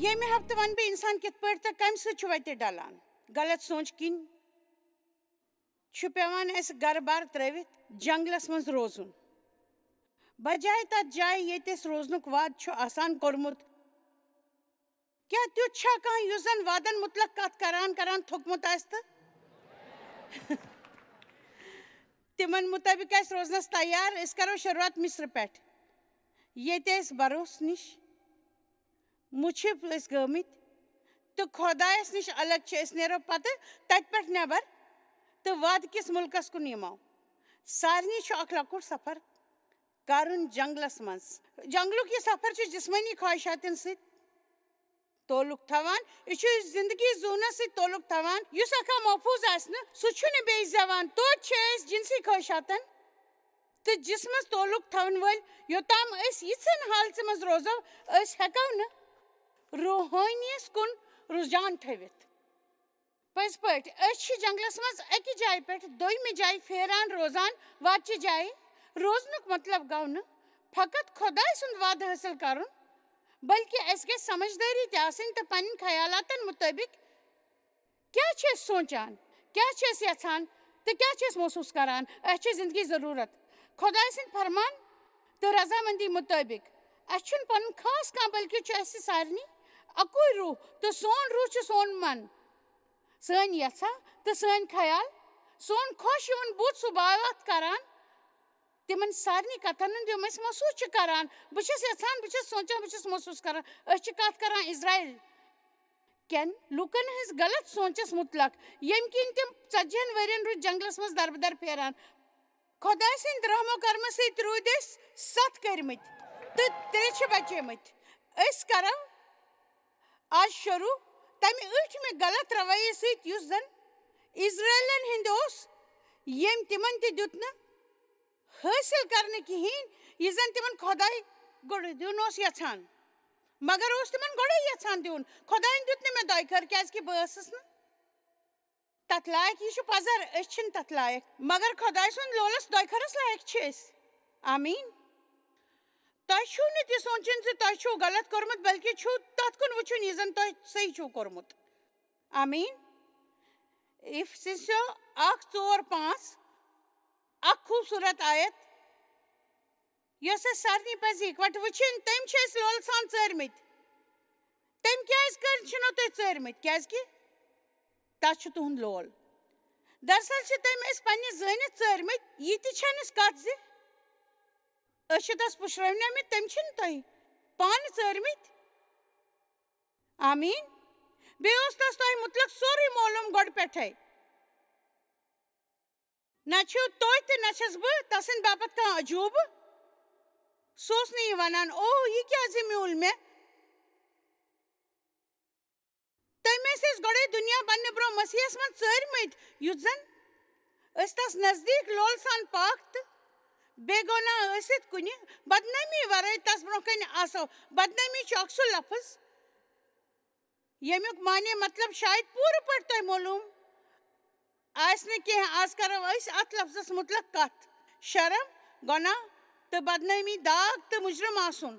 ییٚمہِ ہفتہٕ وَنہٕ بہٕ اِنسان کِتھ پٲٹھۍ تہٕ کَمہِ سۭتۍ چھُ وَتہِ ڈَلان غلط سونٛچ کِنۍ چھُ پیٚوان اَسہِ گَرٕ بار ترٛٲوِتھ جنٛگلَس منٛز روزُن بجاے تَتھ جایہِ ییٚتہِ أسۍ روزنُک وعدٕ چھُ آسان کوٚرمُت کیٛاہ تیُتھ چھا کانٛہہ یُس زَن وعدَن مُتلق کَتھ کران تھوٚکمُت آسہِ تہٕ تِمن مُطٲبِق آسہِ روزنَس تیار أسۍ کَرو شروٗعات مِصرٕ پٮ۪ٹھ ییٚتہِ أسۍ بَروسہٕ نِش مُچھِب ٲسۍ گٲمٕتۍ تہٕ خۄدایَس نِش الگ چھِ أسۍ نیرو پَتہٕ تَتہِ پٮ۪ٹھ نٮ۪بر تہٕ وعدٕ کِس مُلکَس کُن یِمو سارنٕے چھُ اکھ لۄکُٹ سفر کَرُن جنٛگلَس منٛز جنٛگلُک یہِ سفر چھُ جِسمٲنی خواہِشاتن سۭتۍ تعلُق تھاوان یہِ چھُ زِندگی زوٗنَس سۭتۍ تعلُق تھاوان یُس اکھ محفوٗظ آسہِ نہٕ سُہ چھُنہٕ بیٚیہِ زٮ۪وان توتہِ چھِ أسۍ جِنسی خٲہِشاتن تہٕ جِسمَس تعلُق تھاوَن وٲلۍ یوٚتام أسۍ یِژھن حالژٕ منٛز روزو أسۍ ہٮ۪کو نہٕ روحٲنیَس کُن رُجان تھٲوِتھ پٔزۍ پٲٹھۍ أسۍ چھِ جنٛگلَس منٛز اَکہِ جایہِ پٮ۪ٹھ دوٚیمہِ جایہِ پھیران روزان وعدٕچہِ جایہِ روزنُک مطلب گوٚو نہٕ فقط خۄداے سُنٛد وعدٕ حٲصِل کَرُن بلکہِ اَسہِ گژھِ سمجھدٲری تہِ آسٕنۍ تہٕ پنٕنٮ۪ن خیالاتن مُطٲبِق کیٛاہ چھِ أسۍ سونٛچان کیٛاہ چھِ أسۍ یَژھان تہٕ کیٛاہ چھِ أسۍ محسوٗس کران اَسہِ چھِ زندگی ضروٗرت خۄداے سٕنٛدۍ فرمان تہٕ رضامنٛدی مُطٲبِق اَسہِ چھُنہٕ پنُن خاص کانٛہہ بلکہِ چھُ اَسہِ سارنٕے اَکُے روح تہٕ سون روح چھُ سون من سٲنۍ یَژھا تہٕ سٲنۍ خیال سون خۄش یِوُن بُتھ سُہ بات کران تِمن سارنٕے کتھن ہُنٛد یِم أسۍ محسوٗس چھِ کران بہٕ چھَس یژھان بہٕ چھَس سونٛچان بہٕ چھَس محسوٗس کران أسۍ چھِ کتھ کران اِزرایل کٮ۪ن لُکن ہٕنٛز غلط سونٛچس مُتلق ییٚمہِ کِنۍ تِم 40 ؤرین روٗدۍ جنٛگلس منٛز دربٕدر پھیران خۄداے سٕنٛدۍ رحمو کرمہٕ سۭتۍ روٗدۍ أسۍ 7 کٔرمٕتۍ تہٕ 3 چھِ بچیمٕتۍ أسۍ کرو آز شروٗع تمہِ ٲٹھمہِ غلط رویہِ سۭتۍ یُس زن اِزرٲیلن ہٕنٛدۍ اوس ییٚمۍ تِمن تہِ دیُت نہٕ حٲصِل کرنہٕ کِہیٖنۍ یہِ زن تِمن خۄداے گۄڈٕ دیُن اوس یژھان مگر اوس تِمن گۄڈے یژھان دیُن خۄدایَن دیُت نہٕ مےٚ دۄیہِ خٲر کیٛازِ کہِ بہٕ ٲسٕس نہٕ تتھ لایق یہِ چھُ پزر أسۍ چھِنہٕ تتھ لایق مگر خۄداے سُنٛد لولس دۄیہِ خٲرس لایق چھِ أسۍ آمیٖن تۄہہِ چھُو نہٕ تہِ سونٛچُن زِ تۄہہِ چھُو غلط کوٚرمُت بلکہِ چھُو تتھ کُن وٕچھُن یہِ زن تۄہہِ صحیح چھُو کوٚرمُت آمیٖن اِفسِسیو 1:4-5 اکھ خوٗبصوٗرت آیت یۄس اَسہِ سارنٕے پزِ اِکوٹہٕ وٕچھِنۍ تٔمۍ چھِ أسۍ لولہٕ سان ژٲرمٕتۍ تٔمۍ کیٛازِ چھِنو تُہۍ ژٲرمٕتۍ کیٛازِ کہِ تَتھ چھُ تُہُنٛد لول دراصل چھِ تٔمۍ أسۍ پننہِ زٲنِتھ ژٲرمٕتۍ یہِ تہِ چھَنہٕ کتھ زِ أسۍ چھِ تس پُشرٲونٲمٕتۍ تٔمۍ چھِنہٕ تۄہہِ پانہٕ ژٲرمٕتۍ آمیٖن بیٚیہِ اوس تس تۄہہِ مُتلق سورُے معلوٗم گۄڈٕ پٮ۪ٹھے نہ چھِو تُہۍ تہٕ نہ چھَس بہٕ تسٕنٛدِ باپتھ کانٛہہ عجوٗبہٕ سُہ اوس نہٕ یہِ وَنان او یہِ کیٛازِ میوٗل مےٚ تٔمۍ ٲسۍ أسۍ گۄڈے دُنیا بننہٕ برٛونٛہہ مسیحس منٛز ژٲرمٕتۍ یُتھ زن أسۍ تس نزدیٖک لولہٕ سان پاک تہٕ بے گۄناہ ٲسِتھ کُنہِ بدنٲمی ورٲے تس برٛونٛہہ کنہِ آسو بدنٲمی چھُ اکھ سُہ لفظ ییٚمیُک معنے مطلب شاید پوٗرٕ پٲٹھۍ تۄہہِ معلوٗم آسہِ نہٕ کینٛہہ آز کرو أسۍ اتھ لفظس مُتلق کتھ شرم گۄناہ تہٕ بدنٲمی داغ تہٕ مُجرم آسُن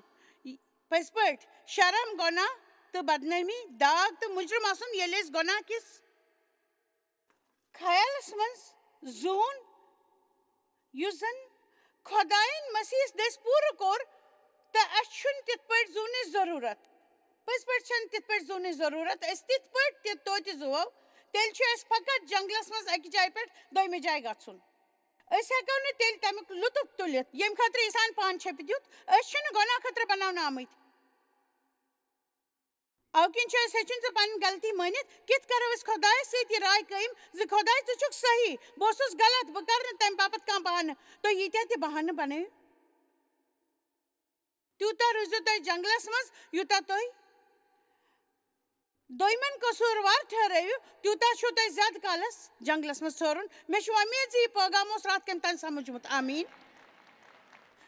پٔزۍ پٲٹھۍ شرم گۄناہ تہٕ بدنٲمی داغ تہٕ مُجرم آسُن ییٚلہِ أسۍ گۄناہ کِس خیالس منٛز زوٗن یُس زن خۄدایَن مسیحس دٔسۍ پوٗرٕ کوٚر تہٕ اَسہِ چھُنہٕ تِتھ پٲٹھۍ زوٗنٕچ ضروٗرت پٔزۍ پٲٹھۍ چھَنہٕ تِتھ پٲٹھۍ زوٗنٕچ ضروٗرت أسۍ تِتھ پٲٹھۍ تہِ توتہِ زُوو تیٚلہِ چھُ اَسہِ فقط جنٛگلس منٛز اَکہِ جایہِ پٮ۪ٹھ دوٚیمہِ جایہِ گژھُن أسۍ ہٮ۪کو نہٕ تیٚلہِ تمیُک لُطُف تُلِتھ ییٚمہِ خٲطرٕ اِنسان پان چھٔپِتھ دیُت أسۍ چھِنہٕ گۄناہ خٲطرٕ بناونہٕ آمٕتۍ اَوٕ کِنۍ چھُ اَسہِ ہیٚچھُن زِ پنٕنۍ غلطی مٲنِتھ کِتھ کَرو أسۍ خۄدایَس سۭتۍ یہِ راے قٲیِم زِ خۄداے ژٕ چھُکھ صحیح بہٕ اوسُس غلط بہٕ کرٕ نہٕ تمہِ باپتھ کانٛہہ بہانہٕ تُہۍ ییٖتیٛاہ تہِ بہانہٕ بنٲیِو تیوٗتاہ روٗزِو تُہۍ جنٛگلس منٛز یوٗتاہ تُہۍ دوٚیمٮ۪ن قصوٗروار ٹھٔہرٲیِو تیوٗتاہ چھُو تۄہہِ زیادٕ کالس جنٛگلس منٛز ٹھٔہرُن مےٚ چھُ وۄمید زِ یہِ پٲغام اوس راتھ کَمہِ تانۍ سمجھمُت آمیٖن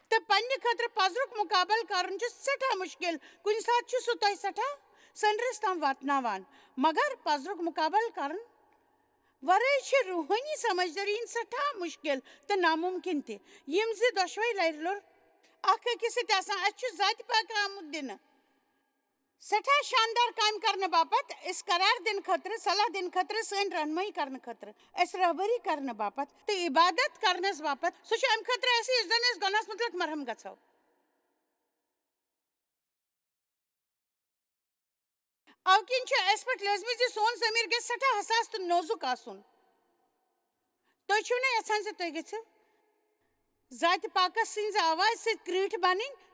تہٕ پننہِ خٲطرٕ پزرُک مُقابل کرُن چھُ سٮ۪ٹھاہ مُشکِل کُنہِ ساتہٕ چھُ سُہ تۄہہِ سٮ۪ٹھاہ سٔنٛدرِس تام واتناوان مگر پزرُک مُقابل کرُن ورٲے چھِ روحٲنی سمجھدٲری ہٕنٛدۍ سٮ۪ٹھاہ مُشکِل تہٕ نامُمکِن تہِ یِم زِ دۄشوَے لرِ لوٚر اکھ أکِس سۭتۍ آسان اَسہِ چھُ ذاتہِ پاک آمُت دِنہٕ سٹھا شاندار کام کرنے باپت اس قرار دن خطر صلاح دن خطر سن رہنمائی کرنے خطر اس رہبری کرنے باپت تو عبادت کرنے باپت سو ام خطر ایسی اس دن اس گناس مطلق مرہم گژھو اوکن چھ اس پٹ لازمی زِ سون ضمیر گژھِ سٹھا حساس تو نازک آسن تُہۍ چھِو نا یژھان زِ تُہۍ گٔژھِو ذاتِ پاکس سٕنٛزِ آواز سۭتۍ کرٛیٖٹھۍ بنٕنۍ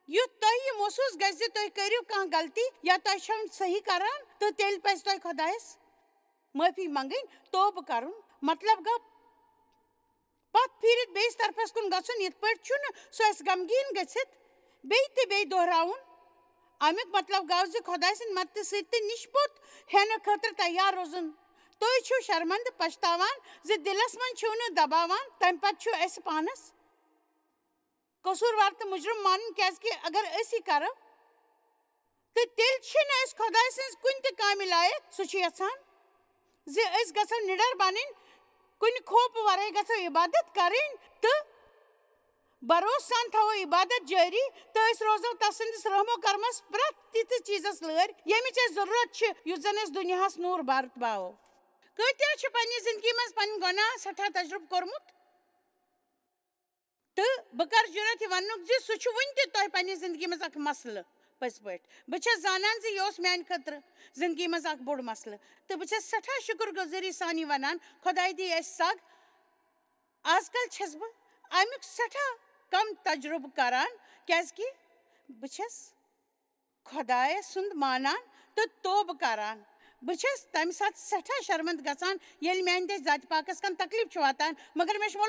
یُتھ تۄہہِ یہِ محسوٗس گژھِ زِ تُہۍ کٔرِو کانٛہہ غلطی یا تۄہہِ چھو صحیح کران تہٕ تیٚلہِ پزِ تۄہہِ خۄدایس معٲفی منٛگٕنۍ توبہٕ کرُن مطلب گوٚو پتھ پھیٖرِتھ بیٚیِس طرفس کُن گژھُن یِتھ پٲٹھۍ چھُنہٕ سُہ اسہِ غمگیٖن گٔژھِتھ بیٚیہِ تہٕ بیٚیہِ دۄہراوُن امیُک مطلب گوٚو زِ خۄداے سٕنٛدِ مدتہٕ سۭتۍ تہٕ نِش پوٚت ہٮ۪نہٕ خٲطرٕ تیار روزُن تُہۍ چھِو شرمنٛدٕ پچھتاوان زِ دِلس منٛز چھِو نہٕ دباوان تمہِ پتہٕ چھُ اسہِ پانس قصوٗروار تہٕ مُجرم مانُن کیٛازِکہِ اگر أسۍ یہِ کرو تہٕ تیٚلہِ چھِنہٕ أسۍ خۄداے سٕنٛز کُنہِ تہِ کامہِ لایق سُہ چھُ یژھان زِ أسۍ گژھو نِڈر بنٕنۍ کُنہِ خوفہٕ ورٲے گژھو عبادت کرٕنۍ تہٕ بھروسہٕ سان تھاوو عبادت جٲری تہٕ أسۍ روزو تسٕنٛدِس رحمو کرمس پرٛٮ۪تھ تِتھِس چیٖزس لٲرۍ ییٚمِچ اَسہِ ضروٗرت چھِ یُس زن أسۍ دُنیاہس نوٗر برتاوو کۭتیاہ چھِ پننہِ زندگی منٛز پنُن گۄناہ سٮ۪ٹھاہ تجرُبہٕ کوٚرمُت تہٕ بہٕ کرٕ جُرت یہِ وننُک زِ سُہ چھُ وُنہِ تہِ تۄہہِ پننہِ زندگی منٛز اکھ مسلہٕ پٔزۍ پٲٹھۍ بہٕ چھس زانان زِ یہِ اوس میانہِ خٲطرٕ زندگی منٛز اکھ بوٚڑ مسلہٕ تہٕ بہٕ چھس سٮ۪ٹھاہ شُکر گُزٲری سان یہِ ونان خۄداے دی اسہِ سگ آز کل چھس بہٕ امیُک سٮ۪ٹھاہ کم تجرُبہٕ کران کیٛازِکہِ بہٕ چھس خۄدایس سُنٛد مانان تہٕ توبہٕ کران بہٕ چھس تمہِ ساتہٕ سٮ۪ٹھاہ شرمنٛدٕ گژھان ییٚلہِ میانہِ دٔسۍ ذاتِ پاکس کانٛہہ تکلیٖف چھُ واتان مگر مےٚ چھُ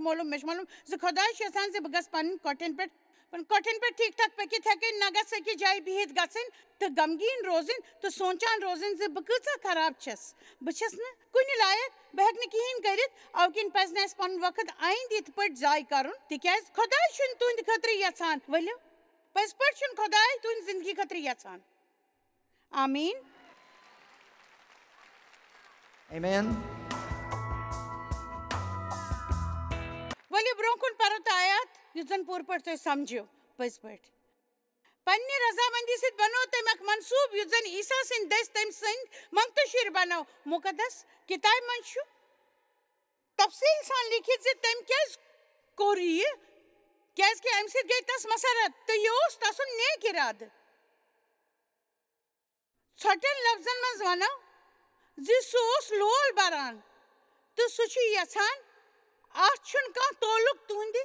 معلوٗم زِ خۄداے چھُ یژھان زِ بہٕ گژھٕ پنٕنۍ کۄٹھٮ۪ن پٮ۪ٹھ ٹھیٖک ٹھاک پٔکِتھ ہٮ۪کٕنۍ نہ گژھٕ أکِس جایہِ بِہِتھ گژھٕنۍ تہٕ غمگیٖن روزٕنۍ تہٕ سونٛچان روزٕنۍ زِ بہٕ کۭژاہ خراب چھس بہٕ چھس نہٕ کُنہِ لایق بہٕ ہٮ۪کہٕ نہٕ کِہیٖنۍ کٔرِتھ اَوٕ کِنۍ پزِ نہٕ اَسہِ پنُن وقت آیندٕ یِتھ پٲٹھۍ ضایہِ کرُن تِکیٛازِ خۄداے چھُنہٕ تُہنٛدِ خٲطرٕ یژھان ؤلِو پٔزۍ پٲٹھۍ چھُنہٕ خۄداے تُہنٛدِ زندگی خٲطرٕ یژھان آمیٖن Amen. ؤلِو برونٛہہ کُن پرو تہٕ آیات یُس زن پوٗرٕ پٲٹھۍ تُہۍ سمجِو پٔزۍ پٲٹھۍ پننہِ رضامندی سۭتۍ بنوو تٔمۍ اکھ منصوٗبہٕ یُس زن عیٖسا سٕنٛدۍ دٔسۍ تٔمۍ سٕنٛدۍ منٛگتہٕ شُرۍ بنوو مُقدس کِتابہِ منٛز چھُ تفصیٖل سان لیٖکھِتھ زِ تٔمۍ کیٛازِ کوٚر یہِ کیٛازِکہِ امہِ سۭتۍ گٔے تس مسرت تہٕ یہِ اوس تسُنٛد نیک اِرادٕ ژھۄٹٮ۪ن لفظن منٛز ونو زِ سُہ اوس لول بران تہٕ سُہ چھُ یژھان اتھ چھُنہٕ کانٛہہ تعلُق تُہنٛدِ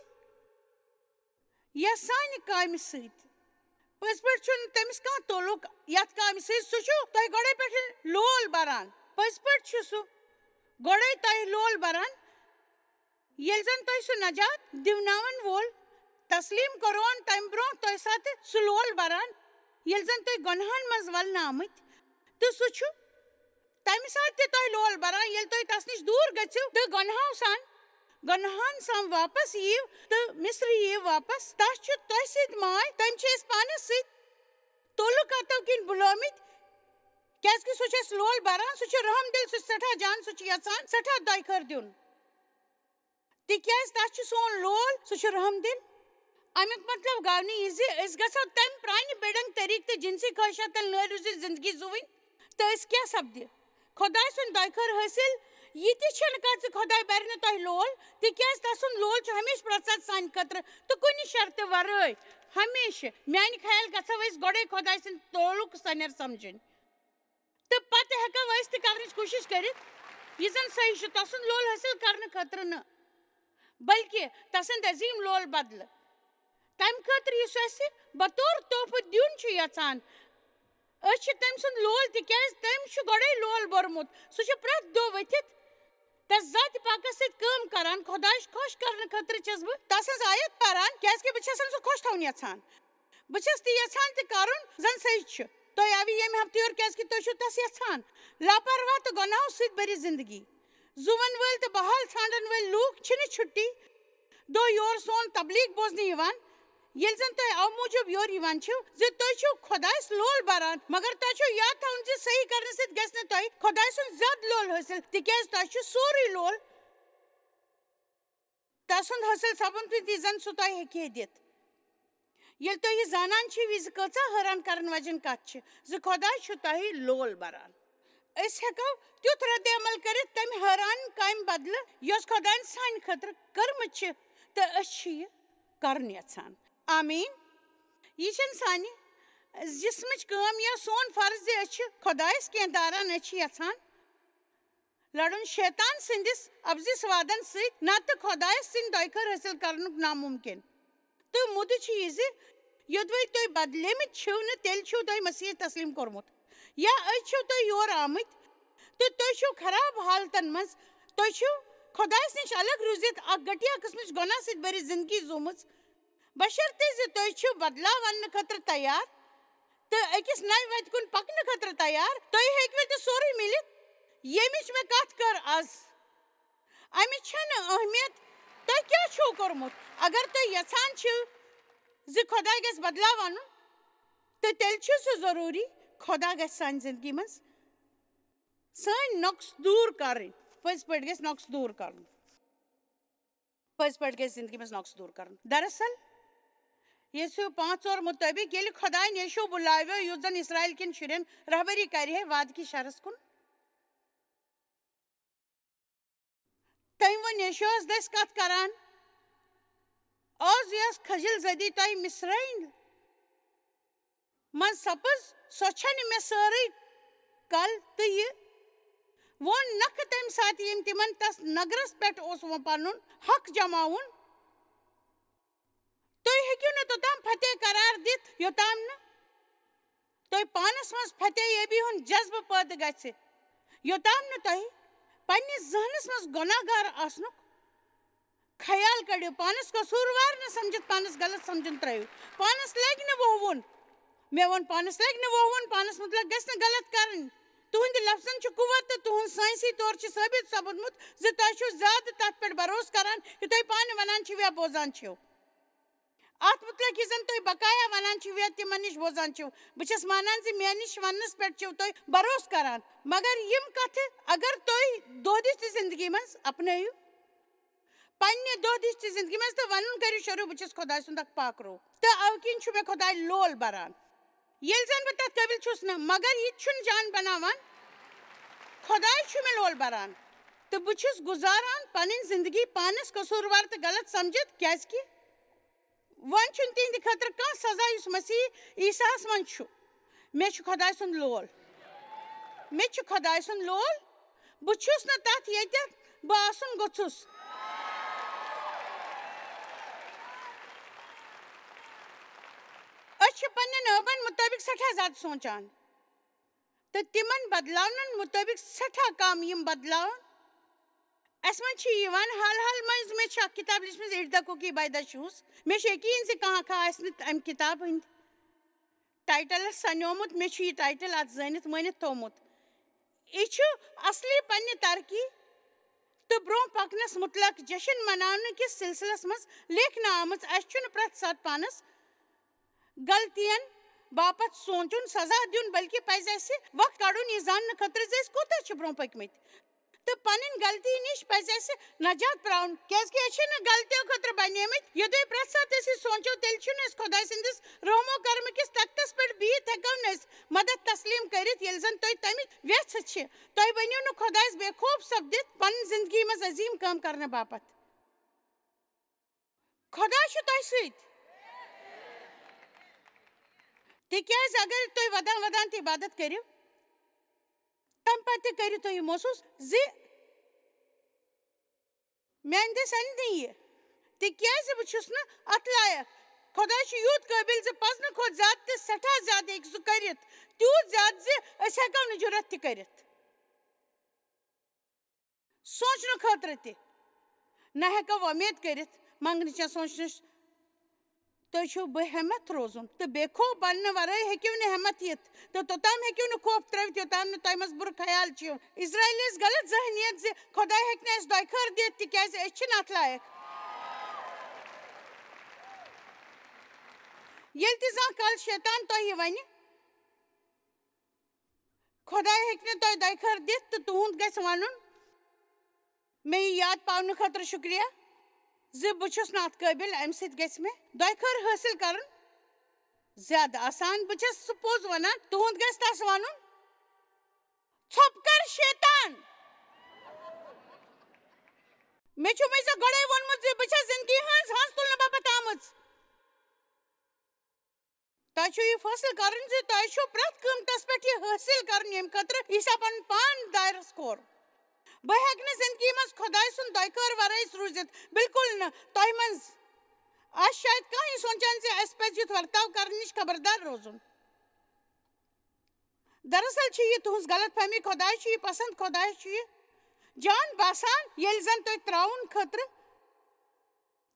یا سانہِ کامہِ سۭتۍ پٔزۍ پٲٹھۍ چھُنہٕ تٔمِس کانٛہہ تعلُق یتھ کامہِ سۭتۍ سُہ چھُ تۄہہِ گۄڈے پٮ۪ٹھٕ لول بران پٔزۍ پٲٹھۍ چھُ سُہ گۄڈے تۄہہِ لول بران ییٚلہِ زن تۄہہِ سُہ نجات دِوناون وول تسلیٖم کوٚرون تمہِ برونٛہہ تۄہہِ ساتہٕ سُہ لول بران ییٚلہِ زن تُہۍ گۄنہن منٛز ولنہٕ آمٕتۍ تہٕ سُہ چھُ تمہِ ساتہٕ تہِ تۄہہِ لول بران ییٚلہِ تُہۍ تس نِش دوٗر گٔژھِو تہٕ گۄنہن سان واپس یِیِو تہٕ مصرِ یِیِو واپس تس چھُ تۄہہِ سۭتۍ ماے تٔمۍ چھِ أسۍ پانس سۭتۍ تعلُقاتو کِنۍ بُلٲمٕتۍ کیٛازِکہِ سُہ چھُ اَسہِ لول بران سُہ چھُ رحم دِل سُہ چھُ سٮ۪ٹھاہ جان سُہ چھُ یژھان سٮ۪ٹھاہ دۄیہِ خٲر دیُن تِکیٛازِ تس چھُ سون لول سُہ چھُ رحم دِل امیُک مطلب گوٚو نہٕ یہِ زِ أسۍ گژھو تمہِ پرانہِ بیڈنٛگ طٔریٖقہٕ تہٕ جنسی خٲہِشاتن لٲرۍ روٗزِتھ زندگی زُوٕنۍ تہٕ أسۍ کیٛاہ سپدِ خۄداے سُنٛد دۄیہِ خٲر حٲصِل یہِ تہِ چھُنہٕ کتھ زِ خۄداے برِ نہٕ تۄہہِ لول تِکیٛازِ تسُنٛد لول چھُ ہمیشہٕ پرٛژھان سانہِ خٲطرٕ تہٕ کُنہِ شرطہٕ ورٲے ہمیشہٕ میانہِ خیال گژھو أسۍ گۄڈے خۄداے سٕنٛدۍ تعلُق سنیر سمجھٕنۍ تہٕ پتہٕ ہٮ۪کو أسۍ تہِ کرنٕچ کوٗشش کٔرِتھ یہِ زن صحیح چھُ تسُنٛد لول حٲصِل کرنہٕ خٲطرٕ نہٕ بلکہِ تسٕنٛدۍ عظیٖم لول بدلہٕ تمہِ خٲطرٕ یُس اَسہِ بطور طوفہٕ دیُن چھُ یژھان أسۍ چھِ تٔمۍ سُنٛد لول تِکیٛازِ تٔمۍ چھُ گۄڈے لول بوٚرمُت سُہ چھُ پرٛٮ۪تھ دۄہ ؤتھِتھ تس ذاتِ پاکس سۭتۍ کٲم کران خۄدایَس خۄش کرنہٕ خٲطرٕ چھس بہٕ تس سٕنٛز آیت پران کیٛازِکہِ بہٕ چھسن سُہ خۄش تھاوُن یژھان بہٕ چھس تہِ یژھان تہِ کرُن زن صحیح چھُ تۄہہِ آوٕ ییٚمہِ ہفتہٕ یور کیٛازِکہِ تُہۍ چھِو تس یژھان لاپرواہ تہٕ گۄناہو سۭتۍ بٔرِتھ زندگی زُوَن وٲلۍ تہٕ بحال ژھانڈن وٲلۍ لوٗکھ چھِنہٕ چھُٹی دۄہ یور سون تبلیٖغ بوزنہٕ یِوان ییٚلہِ زن تُہۍ اَوٕ موٗجوٗب یور یِوان چھِو زِ تُہۍ چھِو خۄدایس لول بران مگر تۄہہِ چھُو یاد تھاوُن زِ صحیح کرنہٕ سۭتۍ گژھِ نہٕ تۄہہِ خۄداے سُنٛد زیادٕ لول حٲصِل تِکیٛازِ تۄہہِ چھُ سورُے لول تسُنٛد حٲصِل سپُن تہِ زن سُہ تۄہہِ ہیٚکہِ ہے دِتھ یل تو یہ زانان چھ وز کچا حیران کرن وجن کت چھ ز خدا چھ تہ لول بران اس ہیکو تیت رد عمل کرت تم حیران کامہ بدل یس خدائن سانہ خاطر کرمت چھ تو اس چھ یہ کرن یژھان آمین یہ چھ سانہ جسمچ کام یا سون فرض زِ أسۍ چھِ خدایس کینٛہہ داران أسۍ چھِ یژھان لڑن شیطان سندس ابزس وادن ست نتہ خدایس سند دویخر حاصل کرنک ناممکن تو مد چھ یہ زِ یودوے تُہۍ بدلیمٕتۍ چھِو نہٕ تیٚلہِ چھِو تۄہہِ مسیح تسلیم کوٚرمُت یا أزۍ چھِو تُہۍ یور آمٕتۍ تہٕ تُہۍ چھِو خراب حالتن منٛز تُہۍ چھِو خدایس نش الگ روٗزِتھ اکھ گٹیا قٕسمٕچ گۄناہ سۭتۍ بٔرِتھ زندگی زوٗمٕژ بشرطے زِ تُہۍ چھِو بدلاو اننہٕ خٲطرٕ تیار تہٕ أکِس نوِ وتہِ کُن پکنہٕ خٲطرٕ تیار تُہۍ ہیٚکوٕ تہِ سورُے مِلِتھ ییٚمِچ مےٚ کتھ کٔر آز امِچ چھنہٕ اہمیت تۄہہِ کیٛاہ چھُو کوٚرمُت اگر تُہۍ یژھان چھِو زِ خۄداے گژھِ بدلاو انُن تہٕ تیٚلہِ چھُ سُہ ضروٗری خۄدا گژھِ سانہِ زندگی منٛز سٲنۍ نۄقص دوٗر کرٕنۍ پٔزۍ پٲٹھۍ گژھِ نۄقص دوٗر کرُن پٔزۍ پٲٹھۍ گژھِ زندگی منٛز نۄقص دوٗر کرُن دراصل یسوع 5 مطٲبق ییٚلہِ خۄداین یشوع بُلاویو یُتھ زن اسرائیل کٮ۪ن شُرٮ۪ن رہبری کرِ ہے وعدٕ کِس شہرس کُن تٔمۍ ووٚن یشوعس دٔسۍ کتھ کران آز یۄس کھجل زدی تۄہہِ مصرعین منٛز سپٕز سۄ چھنہٕ مےٚ سٲرٕے کل تہٕ یہِ ووٚن نکھٕ تمہِ ساتہٕ ییٚمۍ تِمن تس نگرس پٮ۪ٹھ اوس پنُن حق جماوُن تُہۍ ہیٚکِو نہٕ توٚتام فتح قرار دِتھ یوٚتام نہٕ تۄہہِ پانس منٛز فتح یٲبی ہُنٛد جذبہٕ پٲدٕ گژھِ یوٚتام نہٕ تۄہہِ پننِس ذہنس منٛز گۄناہ گار آسنُک خیال کڑِو پانس قصوٗروار نہٕ سمجھِتھ پانس غلط سمجھُن ترٲیِو پانس لگہِ نہٕ ووٚہوُن مےٚ ووٚن پانس لگہِ نہٕ ووٚہوُن پانس متعلق گژھِ نہٕ غلط کرٕنۍ تُہنٛدِ لفظن چھُ قوت تہٕ تُہنٛد ساینسی طور چھُ ثٲبت سپُدمُت زِ تۄہہِ چھُو زیادٕ تتھ پٮ۪ٹھ بھروسہٕ کران یہِ تُہۍ پانہٕ ونان چھِو یا بوزان چھِو اتھ متعلق یہِ زن تُہۍ بقایا ونان چھِو یا تِمن نِش بوزان چھِو بہٕ چھس مانان زِ مےٚ نِش وننس پٮ۪ٹھ چھِو تُہۍ بھروسہٕ کران مگر یِم کتھٕ اگر تُہۍ دۄہ دِش زندگی منٛز اپنٲیِو پننہِ دۄہ دِش زندگی منٛز تہٕ ونُن کٔرِو شروٗع بہٕ چھس خۄداے سُنٛد اکھ پاک روح تہٕ اَوٕ کِنۍ چھُ مےٚ خۄداے لول بران ییٚلہِ زن بہٕ تتھ قٲبِل چھُس نہٕ مگر یہِ تہِ چھُنہٕ جان بناوان خۄداے چھُ مےٚ لول بران تہٕ بہٕ چھُس گُزاران پنٕنۍ زندگی پانس قصوٗروار تہٕ غلط سمجھِتھ کیازِ کہِ وۄنۍ چھُنہٕ تِہنٛدِ خٲطرٕ کانٛہہ سزا یُس مسیح عیساہس منٛز چھُ مےٚ چھُ خۄداے سُنٛد لول مےٚ چھُ خۄداے سُنٛد لول بہٕ چھُس نہٕ تتھ ییٚتٮ۪تھ بہٕ آسُن گوٚژھُس أسۍ چھِ پننٮ۪ن ٲبن مُطٲبق سٮ۪ٹھاہ زیادٕ سونٛچان تہٕ تِمن بدلاونن مُطٲبق سٮ۪ٹھاہ کم یِم بدلاون اسہِ منٛز چھِ یِوان حال حال منٛز مےٚ چھِ اکھ کِتاب لیٖچھمٕژ it the cookie by the shoes مےٚ چھُ یقیٖن زِ کانٛہہ اکھ آسہِ نہٕ امہِ کِتابہِ ہٕنٛدۍ ٹایٹلس سنیومُت مےٚ چھُ یہِ ٹایٹل اتھ زٲنِتھ مٲنِتھ تھوٚومُت یہِ چھُ اصلی پننہِ ترقی تہٕ برٛونٛہہ پکنس مُتعلق جشن مناونہٕ کِس سلسلس منٛز لیکھنہٕ آمٕژ اسہِ چھُنہٕ پرٛٮ۪تھ ساتہٕ پانس غلطین باپتھ سونٛچُن سزا دیُن بلکہِ پزِ اسہِ وقت کڑُن یہِ زاننہٕ خٲطرٕ زِ أسۍ کوٗتاہ چھِ برٛونٛہہ پٔکمٕتۍ تہٕ پنٕنۍ غلطی نِش پزِ اسہِ نجات پراوُن کیازِ کہِ أسۍ چھِنہٕ غلطیو خٲطرٕ بنیمٕتۍ یوٚتام پرٛٮ۪تھ ساتہٕ أسۍ یہِ سونٛچو تیٚلہِ چھُنہٕ أسۍ خۄداے سٕنٛدِس رحمو کرمہٕ کِس تختس پٮ۪ٹھ بِہِتھ ہٮ۪کو نہٕ أسۍ مدد تسلیٖم کٔرِتھ ییٚلہِ زن تُہۍ تمِچ وٮ۪ژھٕ چھِ تُہۍ بٔنِو نہٕ خۄدایس بے خوف سپدِتھ پنٕنۍ زندگی منٛز عظیٖم کٲم کرنہٕ باپتھ خۄدا چھُ تۄہہِ سۭتۍ تِکیازِ اگر تُہۍ ودان ودان تہِ عبادت کٔرِو تمہِ پتہٕ تہِ کٔرِو تُہۍ یہِ محسوٗس زِ میانہِ دٔسۍ انہِ نہٕ یہِ تِکیازِ بہٕ چھُس نہٕ اتھ لایق خۄدا چھُ یوٗت قٲبِل زِ پزنہٕ کھۄتہٕ زیادٕ تہٕ سٮ۪ٹھاہ زیادٕ ہیٚکہِ سُہ کٔرِتھ تیوٗت زیادٕ زِ أسۍ ہٮ۪کو نہٕ جُرت تہِ کٔرِتھ سونٛچنہٕ خٲطرٕ تہِ نہ ہٮ۪کو وۄمید کٔرِتھ منٛگنٕچ یا سونٛچنٕچ تُہۍ چھِو بے ہٮ۪مت روزُن تہٕ بے خوف بننہٕ ورٲے ہیٚکِو نہٕ ہٮ۪مت یِتھ تہٕ توٚتام ہیٚکِو نہٕ خوف ترٲوِتھ یوٚتام نہٕ تۄہہِ منٛز بُرٕ خیال چھِو اسرایلی ٲس غلط ذہنیت زِ خۄداے ہیٚکہِ نہٕ اَسہِ دۄیخٲر دِتھ تِکیازِ أسۍ چھِنہٕ اتھ لایق ییٚلہِ تہِ زانٛہہ کالہٕ شیطان تۄہہِ یہِ وَنہِ خۄداے ہیٚکہِ نہٕ تۄہہِ دۄیخٲر دِتھ تہٕ تُہُنٛد گژھِ وَنُن مےٚ یہِ یاد پاونہٕ خٲطرٕ شُکریہ زِ بہٕ چھُس نہٕ اتھ قٲبِل امہِ سۭتۍ گژھِ مےٚ دۄیخٲر حٲصِل کرُن زیادٕ آسان بہٕ چھَس سپوز وَنان تُہُنٛد گژھِ تَس وَنُن ژھۄپہٕ کر شیطان مےٚ چھُمے ژےٚ گۄڈَے ووٚنمُت زِ بہٕ چھَس زِندگی ہٕنٛز ہنٛز تُلنہٕ باپتھ آمٕژ تۄہہِ چھُو یہِ فٲصلہٕ کَرُن زِ تۄہہِ چھُو پرٛٮ۪تھ قۭمتَس پٮ۪ٹھ یہِ حٲصِل کَرُن ییٚمہِ خٲطرٕ عیٖسا پَنُن پان دایرَس کوٚر بہٕ ہیٚکہٕ نہٕ زِندگی منٛز خۄداے سُنٛد دۄیہِ وَرٲے روٗزِتھ بِلکُل نہٕ تۄہہِ منٛز آسہِ شاید کانٛہہ یہِ سونٛچان زِ اَسہِ پَزِ یُتھ ورتاو کَرنہٕ نِش خبردار روزُن دراصل چھِ یہِ تُہٕنٛز غلط فہمی خۄداے چھُ یہِ پسنٛد خۄداے چھُ یہِ جان باسان ییٚلہِ زَن تُہۍ ترٛاوُن خٲطرٕ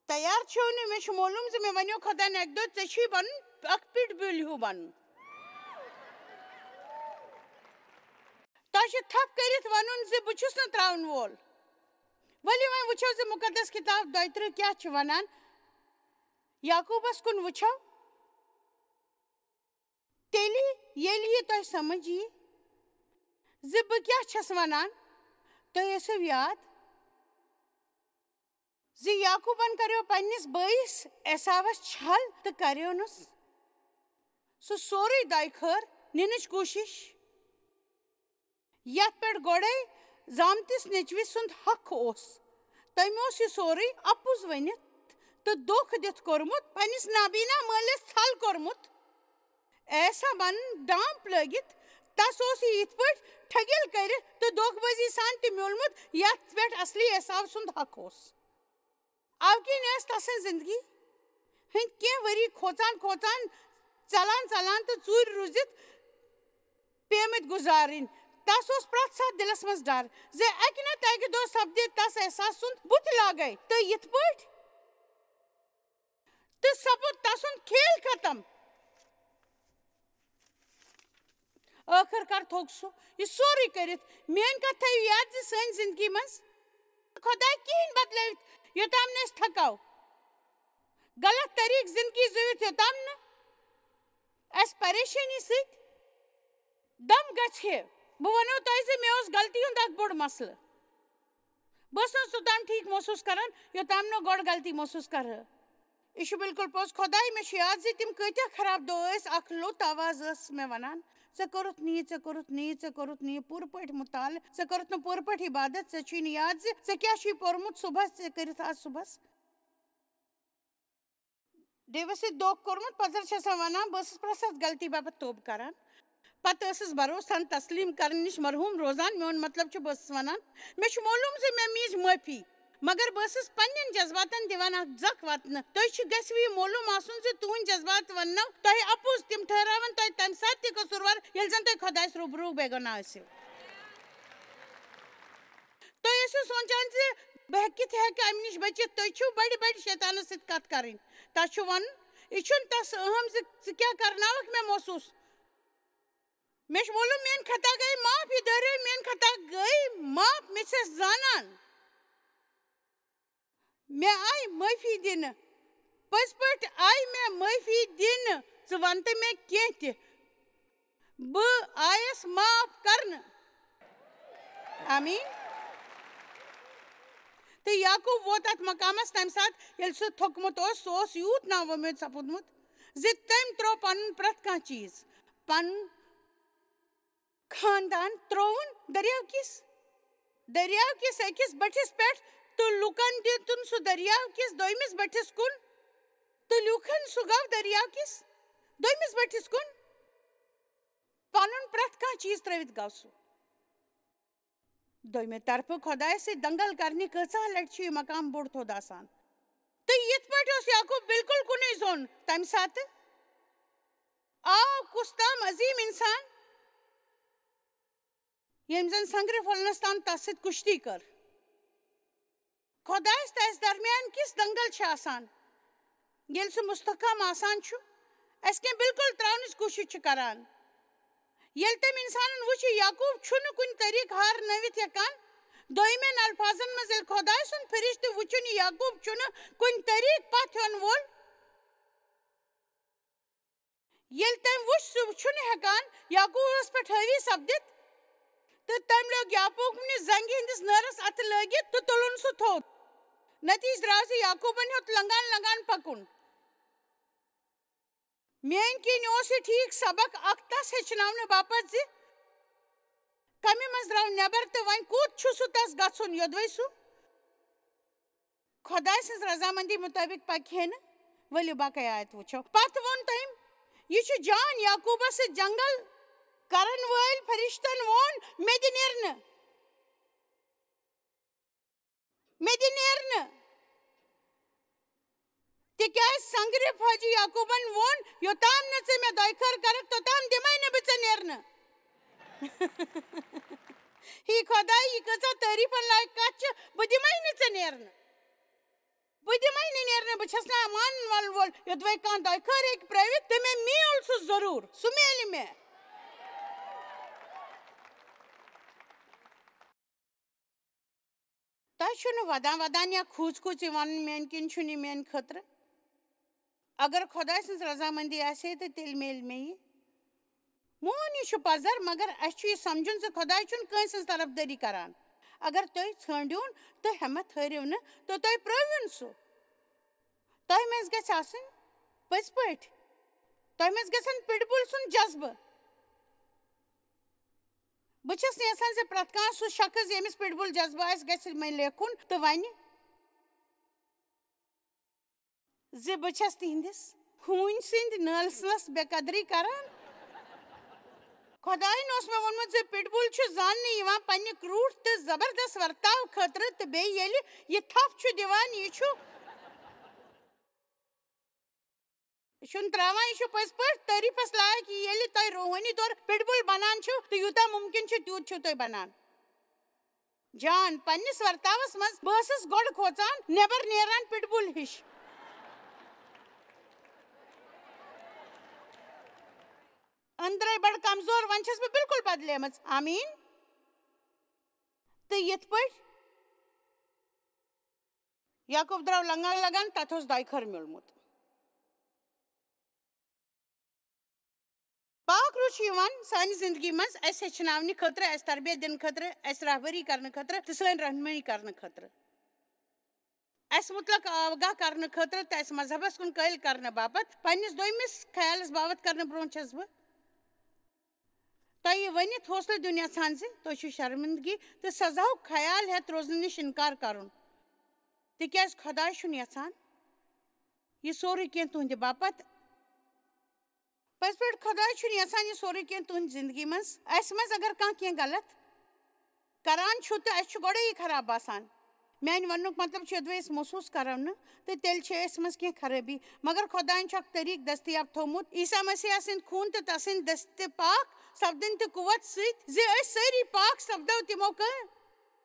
تیار چھِو نہٕ مےٚ چھُ معلوٗم زِ مےٚ وَنیو خۄداین اَکہِ دۄہ ژےٚ چھُے بَنُن اکھ پِٹ بِل ہیوٗ بَنُن تۄہہِ چھُ تھپھ کٔرِتھ وَنُن زِ بہٕ چھُس نہٕ ترٛاوَن وول ؤلِو وۄنۍ وٕچھو زِ مُقدس کِتاب 32 کیٛاہ چھِ وَنان یعقوٗبَس کُن وٕچھو تیٚلہِ ییٚلہِ یہِ تۄہہِ سَمٕجھ یی زِ بہٕ کیٛاہ چھَس وَنان تُہۍ ٲسِو یاد زِ یعقوٗبَن کَریو پنٛنِس بٲیِس عیساوَس چھل تہٕ کَریونَس سُہ سورُے دۄیہِ خٲر نِنٕچ کوٗشِش یَتھ پٮ۪ٹھ گۄڈَے زامتِس نیٚچوِس سُنٛد حق اوس تٔمۍ اوس یہِ سورُے اَپُز ؤنِتھ تہٕ دھوکہٕ دِتھ کوٚرمُت پنٛنِس نابیٖنا مٲلِس چھل کوٚرمُت عیسا بَنُن ڈامپ لٲگِتھ تَس اوس یہِ یِتھ پٲٹھۍ ٹھٔگِل کٔرِتھ تہٕ دھوکہٕ بٲزی سان تہِ میوٗلمُت یَتھ پٮ۪ٹھ اَصلی عیساو سُنٛد حق اوس اَوٕ کِنۍ ٲس تسٕنٛز زِندگی ہٕنٛدۍ کینٛہہ ؤری کھوژان کھوژان ژَلان ژَلان تہٕ ژوٗرِ روٗزِتھ پیٚمٕتۍ گُزارٕنۍ تَس اوس پرٛٮ۪تھ ساتہٕ دِلَس منٛز ڈر زِ اَکہِ نَتہٕ اَکہِ دۄہ سپدِ تَس عیساس سُنٛد بُتھ لاگَے تہٕ یِتھ پٲٹھۍ تہٕ سپُد تَسُنٛد کھیل ختم ٲخٕر کار تھوٚک سُہ یہِ سورُے کٔرِتھ میٛٲنۍ کَتھ تھٲیِو یاد زِ سٲنۍ زِندگی منٛز خۄداے کِہیٖنۍ بدلٲوِتھ یوٚتام نہٕ أسۍ تھکو غلط طریٖقہٕ زِندگی زٲوِتھ یوٚتام نہٕ اَسہِ پریشٲنی سۭتۍ دم گژھِ ہے بہٕ وَنو تۄہہِ زِ مےٚ اوس غلطی ہُنٛد اکھ بوٚڑ مسلہٕ بہٕ ٲسٕس نہٕ توٚتام ٹھیٖک محسوٗس کران یوٚتام نہٕ گۄڈٕ غلطی محسوٗس کرٕ یہِ چھُ بِلکُل پوٚز خۄداے مےٚ چھُ یاد زِ تِم کۭتیاہ خراب دۄہ ٲسۍ اکھ لوٚت آواز ٲس مےٚ وَنان ژےٚ کوٚرُتھ نہٕ یہِ ژےٚ کوٚرُتھ نہٕ یہِ ژےٚ کوٚرُتھ نہٕ یہِ پوٗرٕ پٲٹھۍ مُطالعہٕ ژےٚ کوٚرُتھ نہٕ پوٗرٕ پٲٹھۍ عبادت ژےٚ چھُے نہٕ یاد زِ ژےٚ کیٛاہ چھُے پوٚرمُت صُبحس ژےٚ کٔرِتھ آز صُبحس دیوَس سۭتۍ دھوکہٕ کوٚرمُت پَزر چھِ آسان وَنان بہٕ ٲسٕس پرٛٮ۪تھ ساتہٕ غلطی باپتھ توبہٕ کران پَتہٕ ٲسٕس بروسہٕ سان تسلیٖم کرنہٕ نِش مرحوٗم روزان میون مطلب چھُ بہٕ ٲسٕس وَنان مےٚ چھُ معلوٗم زِ مےٚ میٖج معٲفی مگر بہٕ ٲسٕس پنٛنٮ۪ن جذباتن دِوان اکھ زکھ وَتنہٕ تۄہہِ چھُ گژھِوٕ یہِ معلوٗم آسُن زِ تُہٕنٛدۍ جذبات وَننو تۄہہِ اَپُز تِم ٹھٔہراوَن تۄہہِ تَمہِ ساتہٕ تہِ قصوٗروار ییٚلہِ زَن تُہۍ خۄدایَس روٗبروٗ بے گۄناہ ٲسِو تُہۍ ٲسِو سونٛچان زِ بہٕ کِتھ ہٮ۪کہٕ اَمہِ نِش بٔچِتھ تُہۍ چھِو بَڑِ بَڑِ شیطانَس سۭتۍ کَتھ کَرٕنۍ تۄہہِ چھُ وَنُن یہِ چھُنہٕ تَس اہم زِ ژٕ کیٛاہ کَرناوَکھ مےٚ محسوٗس مےٚ چھُ معلوٗم میٛٲنۍ خطا گٔے معاف یہِ دٔہرٲے میٛٲنۍ خطا گٔے معاف مےٚ چھَس زانان مےٚ آیہِ معٲفی دِنہٕ پٔزۍ پٲٹھۍ آیہِ مےٚ معٲفی دِنہٕ ژٕ وَن تہٕ مےٚ کینٛہہ تہِ بہٕ آیَس معاف کرنہٕ آمیٖن تہٕ یعقوٗب ووت اَتھ مقامَس تَمہِ ساتہٕ ییٚلہِ سُہ تھوٚکمُت اوس سُہ اوس یوٗت ناوۄمید سپُدمُت زِ تٔمۍ ترٛوو پَنُن پرٛٮ۪تھ کانٛہہ چیٖز پَنُن خاندان ترٛووُن دٔریاو کِس أکِس بٔٹھِس پٮ۪ٹھ تہٕ لُکن دِتُن سُہ دٔریاو کِس دوٚیمِس بٔٹھِس کُن تہٕ لوٗکن سُہ گوٚو دٔریاو کِس دوٚیمِس بٔٹھِس کُن پَنُن پرٛٮ۪تھ کانٛہہ چیٖز ترٛٲوِتھ گوٚو سُہ دوٚیمہِ طرفہٕ خۄدایَس سۭتۍ دنٛگل کرنہِ کۭژاہ لَٹہِ چھُ یہِ مقام بوٚڑ تھوٚد آسان تہٕ یِتھ پٲٹھۍ اوس یعقوٗب بِلکُل کُنُے زوٚن تَمہِ ساتہٕ آو کُس تام عظیٖم اِنسان ییٚمۍ زَن سنٛگرِ پھۄلنَس تام تَس سۭتۍ کُشتی کٔر خۄدایَس تہٕ اَسہِ درمیان کِژھ دنٛگل چھِ آسان ییٚلہِ سُہ مُستحکم آسان چھُ اَسہِ کینٛہہ بِلکُل ترٛاونٕچ کوٗشِش چھُ کران ییٚلہِ تٔمۍ اِنسانن وٕچھ یعقوٗب چھُنہٕ کُنہِ طریٖقہٕ ہارنٲوِتھ ہٮ۪کان دوٚیمٮ۪ن الفاظن منٛز ییٚلہِ خۄداے سُنٛد فرشتہٕ وٕچھُن یہِ یعقوٗب چھُنہٕ کُنہِ طریٖقہٕ پتھ ہٮ۪ون وول ییٚلہِ تٔمۍ وٕچھ سُہ چھُنہٕ ہٮ۪کان یعقوٗبَس پٮ۪ٹھ حٲوی سپدِتھ تہٕ تٔمۍ لوگ یعقوٗبنہِ زنٛگہِ ہٕنٛدِس نٲرَس اَتھٕ لٲگِتھ تہٕ تُلُن سُہ تھوٚد نٔتیٖجہٕ درٛاو زِ یعقوٗبن ہیوٚت لنٛگان لنٛگان پَکُن میان کن ٹھیک سبق اخ تس ہچن باپت زِ کمہ مز درٛاو نیبر تو ون کوٚت چھُ سُہ تس گژھُن یوٚدوے سُہ خۄداے سٕنٛز رضامندی مطٲبق پکہِ ہے نہٕ ؤلِو باقٕے آیت وٕچھو پتہٕ ووٚن تٔمۍ یہ چھُ جان یعقوٗبس سۭتۍ جنگل کرن وٲلۍ فرشتن ووٚن مےٚ دِ نیرنہٕ تِکیٛازِ سنگرِ حاجی یعقوٗبن ووٚن یوٚتام نہٕ ژٕ مےٚ دۄیہِ خٲر کرکھ توٚتام دِمے نہٕ بہٕ ژےٚ نیرنہٕ ہی خۄداے یہِ کۭژاہ تعریٖفن لایق کتھ چھِ بہٕ دِمے نہٕ ژےٚ نیرنہٕ بہٕ چھس نہٕ مانن والن وول یوٚدوے کانٛہہ دۄیہِ خٲر ہیٚکہِ پرٛٲوِتھ تہٕ مےٚ میوٗل سُہ ضروٗر سُہ میلہِ مےٚ تۄہہِ چھُنہٕ ودان یا کھوٗژ کھوٗژ یہِ ونُن میانہِ کِنۍ چھُنہٕ یہِ میانہِ خٲطرٕ اگر خۄداے سٕنٛز رضامندی آسہِ ہے تہٕ تیٚلہِ میلہِ مےٚ یہِ مون یہِ چھُ پزر مگر اسہِ چھُ یہِ سمجھُن زِ خۄداے چھُنہٕ کٲنٛسہِ ہٕنٛز طرفدٲری کران اگر تُہۍ ژھٲنٛڈِہُن تہٕ ہٮ۪مت ہٲرِو نہٕ تہٕ تُہۍ پرٛٲوِو سُہ تۄہہِ منٛز گژھِ آسٕنۍ پٔزۍ پٲٹھۍ تۄہہِ منٛز گژھن پِٹ بُل سُنٛد جذبہٕ بہٕ چھس نہٕ یژھان زِ پرٛٮ۪تھ کانٛہہ سُہ شخص ییٚمِس پِٹ بُل جذبہٕ آسہِ گژھِ مےٚ لیکھُن تہٕ ونہِ زِ بہٕ چھس تِہنٛدِس ہوٗنۍ سٕنٛدِ نٲلسنس بے قدری کران خۄداین اوس مےٚ ووٚنمُت زِ پِٹ بُل چھُ زاننہٕ یِوان پننہِ کرٛوٗٹھ تہٕ زبردست ورتاو خٲطرٕ تہٕ بیٚیہِ ییٚلہِ یہِ تھپھ چھُ دِوان یہِ چھُنہٕ تراوان یہِ چھُ پٔزۍ پٲٹھۍ تعریٖفس لایق ییٚلہِ تۄہہِ روحٲنی طور پِٹ بُل بنان چھِو تہٕ یوٗتاہ مُمکِن چھُ تیوٗت چھِو تُہۍ بنان جان پننِس ورتاوس منٛز بہٕ ٲسٕس گۄڈٕ کھوژان نٮ۪بر نیران پِٹ بُل ہِش أنٛدرَے بڑٕ کمزور وۄنۍ چھس بہٕ بِلکُل بدلیمٕژ آمیٖن تہٕ یِتھ پٲٹھۍ یعقوٗب درٛاو لگان تتھ اوس دۄیہِ خٲر میوٗلمُت پاک روح چھُ یِوان سانہِ زندگی منٛز اَسہِ ہیٚچھناونہٕ خٲطرٕ اَسہِ تربیت دِنہٕ خٲطرٕ اَسہِ رہبری کرنہٕ خٲطرٕ تہٕ سٲنۍ رہنمٲیی کرنہٕ خٲطرٕ اَسہِ مُتلق آگاہ کرنہٕ خٲطرٕ تہٕ اَسہِ مذہبس کُن قٲیل کرنہٕ باپتھ پننِس دوٚیمِس خیالس باوت کرنہٕ برٛونٛہہ چھس بہٕ تۄہہِ یہِ ؤنِتھ حوصلہٕ دیُن یژھان زِ تُہۍ چھِو شرمندگی تہٕ سزاہُک خیال ہٮ۪تھ روزنہٕ نِش انکار کرُن تِکیٛازِ خۄداے چھُنہٕ یژھان یہِ سورُے کینٛہہ تُہنٛدِ باپتھ پٔزۍ پٲٹھۍ خۄداے چھُنہٕ یژھان یہِ سورُے کینٛہہ تُہنٛدِ زندگی منٛز اسہِ منٛز اگر کانٛہہ کینٛہہ غلط کران چھُ تہٕ اسہِ چھُ گۄڈے یہِ خراب باسان میانہِ وننُک مطلب چھُ یوٚدوے أسۍ محسوٗس کرو نہٕ تہٕ تیٚلہِ چھِ أسۍ منٛز کینٛہہ خرٲبی مگر خۄدایَن چھُ اکھ طٔریٖقہٕ دٔستِیاب تھوٚومُت عیٖسا مسیحا سٕنٛدِ خوٗن تہٕ تسٕنٛدِ دستہِ پاک سپدٕنۍ تہٕ قُوت سۭتۍ زِ أسۍ سٲری پاک سپدو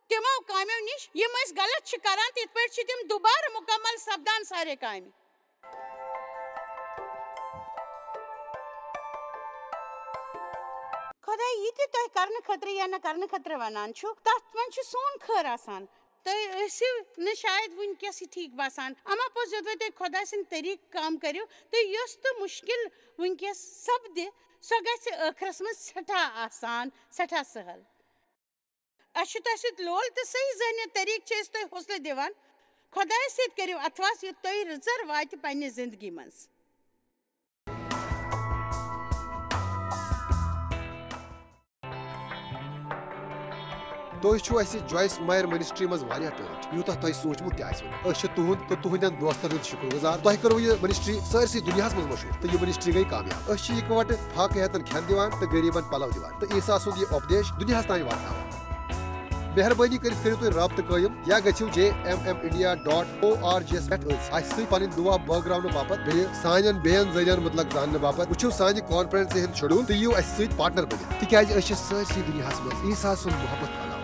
تِمو کامیو نِش یِم أسۍ غلط چھِ کران تہٕ یِتھ پٲٹھۍ چھِ تِم دُبارٕ مُکمل سپدان سارے کامہِ خۄداے یہِ تہِ تۄہہِ کرنہٕ خٲطرٕ یا نہ کرنہٕ خٲطرٕ ونان چھُ تتھ منٛز چھُ سون خٲر آسان تُہۍ ٲسِو نہٕ شاید وٕنکیٚس یہِ ٹھیٖک باسان اما پوٚز یوٚدوے تُہۍ خۄداے سٕنٛدۍ طٔریٖقہٕ کٲم کٔرِو تہٕ یۄس تہٕ مُشکِل وٕنکیٚس سپدِ سۄ گژھِ ٲخرس منٛز سٮ۪ٹھاہ آسان سٮ۪ٹھاہ سہل اَسہِ چھُ تۄہہِ سۭتۍ لول تہٕ صحیح ذہنیت طٔریٖقہٕ چھِ أسۍ تۄہہِ حوصلہٕ دِوان خۄدایس سۭتۍ کٔرِو اتھواس یُتھ تۄہہِ رٕژر واتہِ پننہِ زندگی منٛز تُہۍ چھِو اَسہِ جویس مایر منسٹری منٛز واریاہ ٹٲٹھۍ یوٗتاہ تۄہہِ سوٗنٛچمُت تہِ آسِوٕ نہٕ أسۍ چھِ تُہُنٛد تہٕ تُہنٛدٮ۪ن دوستن ہُنٛد شُکر گُزار تۄہہِ کٔروٕ یہِ منسٹری سٲرسٕے دُنیاہس منٛز مشہوٗر تہٕ یہِ منسٹری گٔے کامیاب أسۍ چھِ اِکوٹہٕ فاقہٕ ہیٚتن کھٮ۪ن دِوان تہٕ غریٖبن پلو دِوان تہٕ عیٖسا سُنٛد یہِ اُپدیش دُنیاہس تانۍ واتناوان مہربٲنی کٔرِتھ کٔرِو تُہۍ رٲبطہٕ قٲیِم یا گٔژھِو JMMindia.org یَس پٮ۪ٹھ اَسہِ سۭتۍ پنٕنۍ دُعا بٲگراونہٕ باپتھ بیٚیہِ سانٮ۪ن بیٚین ذٔریعن مُتعلق زاننہٕ باپتھ وٕچھِو سانہِ کانفرنسہِ ہُنٛد شڈوٗل تہٕ یِیِو اَسہِ سۭتۍ پارٹنر بٔنِتھ تِکیٛازِ أسۍ چھِ سٲرسٕے دُنیاہس منٛز عیٖسا سُنٛد محبت پھٔہلاوان